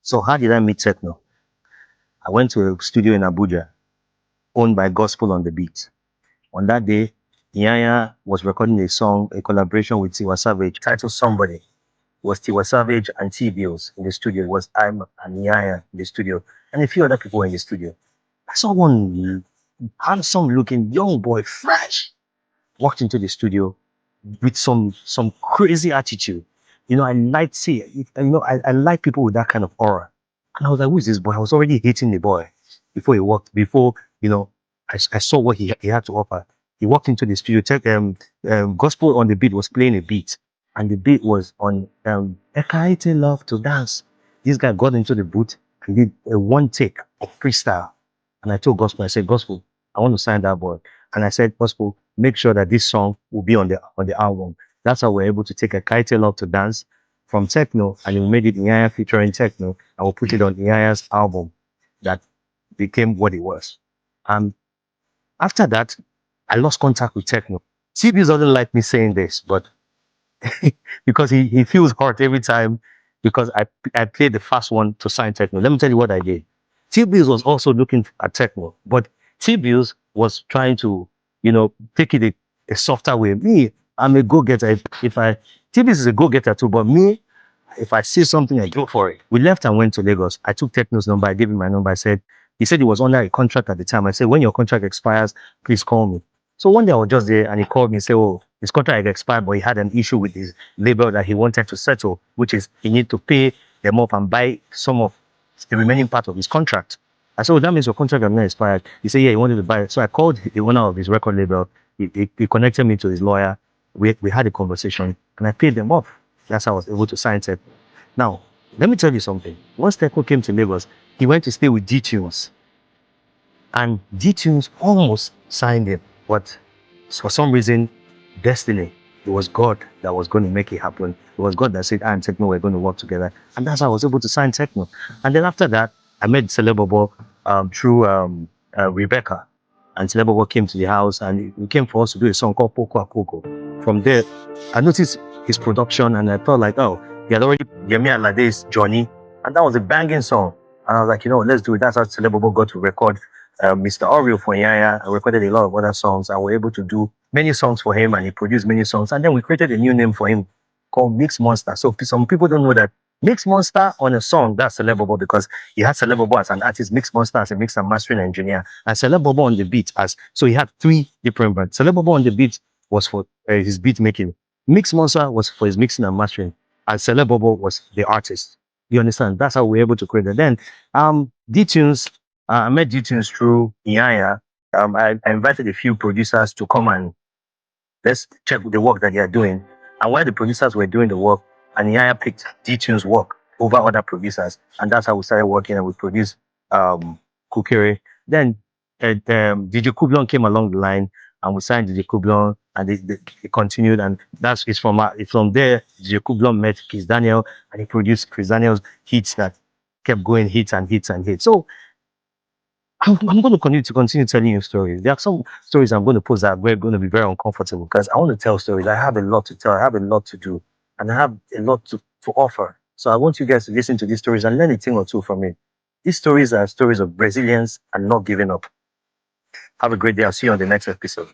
So how did I meet Tekno? I went to a studio in Abuja, owned by Gospel on the Beat. On that day, Nyanya was recording a song, a collaboration with Tiwa Savage, titled Somebody. It was Tiwa Savage and T-Bills in the studio. It was I'm and Nyanya in the studio, and a few other people were in the studio. I saw one handsome looking young boy, fresh, walked into the studio with some crazy attitude. I like see, I like people with that kind of aura. And I was like, who is this boy? I was already hating the boy before he walked, before, you know, I saw what he had to offer. He walked into the studio, Gospel on the Beat was playing a beat, and the beat was on Ekaite Love to Dance. This guy got into the booth and did a one take of freestyle. And I told Gospel, I said, Gospel, I want to sign that boy. And I said, Gospel, make sure that this song will be on the album. That's how we're able to take a Kaite Love to Dance from Tekno, and we made it Nyaya featuring Tekno, and we put it on Nyaya's album that became what it was. And after that, I lost contact with Tekno. CB doesn't like me saying this, but because he feels hurt every time because I played the first one to sign Tekno. Let me tell you what I did. T-Bills was also looking at Tekno, but T-Bills was trying to, take it a softer way. Me, I'm a go-getter. If I T-Bills is a go-getter too, but me, if I see something, I go for it. We left and went to Lagos. I took Tekno's number. I gave him my number. I said, he said he was under a contract at the time. I said, when your contract expires, please call me. So one day I was just there and he called me and said, oh, his contract had expired, but he had an issue with his label that he wanted to settle, which is he need to pay them off and buy some of the remaining part of his contract. I said, oh, that means your contract has not expired. He said, yeah, he wanted to buy it. So I called the owner of his record label. He connected me to his lawyer. We had a conversation and I paid them off. That's how I was able to sign it. Now, let me tell you something. Once Tekno came to Lagos, he went to stay with D-Tunes. And D-Tunes almost signed him. But for some reason, destiny, it was God that was going to make it happen. It was God that said, I and Tekno were going to work together. And that's how I was able to sign Tekno. And then after that, I met Celebobo through Rebecca. And Celebobo came to the house and he came for us to do a song called Poco a Poco. From there, I noticed his production and I felt like, oh, he had already Yemi Alade's Johnny. And that was a banging song. And I was like, let's do it. That's how Celebobo got to record Mr. Oreo for Yaya. I recorded a lot of other songs. I was able to do many songs for him and he produced many songs. And then we created a new name for him called Mix Monster. So some people don't know that Mix Monster on a song, that's Celebobo because he had Celebobo as an artist, Mix Monster as a mix and mastering engineer, and Celebobo on the beat so he had three different brands. Celebobo on the beat was for his beat making. Mix Monster was for his mixing and mastering. And Celebobo was the artist. You understand? That's how we were able to create it. Then D-Tunes, I met D-Tunes through Nyaya. I invited a few producers to come and let's check the work that they are doing. And while the producers were doing the work, Nyaya picked D-Tunes' work over other producers. And that's how we started working and we produced Kukere. Then DJ Kublon came along the line and we signed DJ Kublon and they continued. And it's from there, DJ Kublon met Chris Daniel and he produced Chris Daniel's hits that kept going hits and hits and hits. So I'm going to continue telling you stories. There are some stories I'm going to post that are going to be very uncomfortable because I want to tell stories. I have a lot to tell. I have a lot to do, and I have a lot to offer. So I want you guys to listen to these stories and learn a thing or two from it. These stories are stories of resilience and not giving up. Have a great day. I'll see you on the next episode.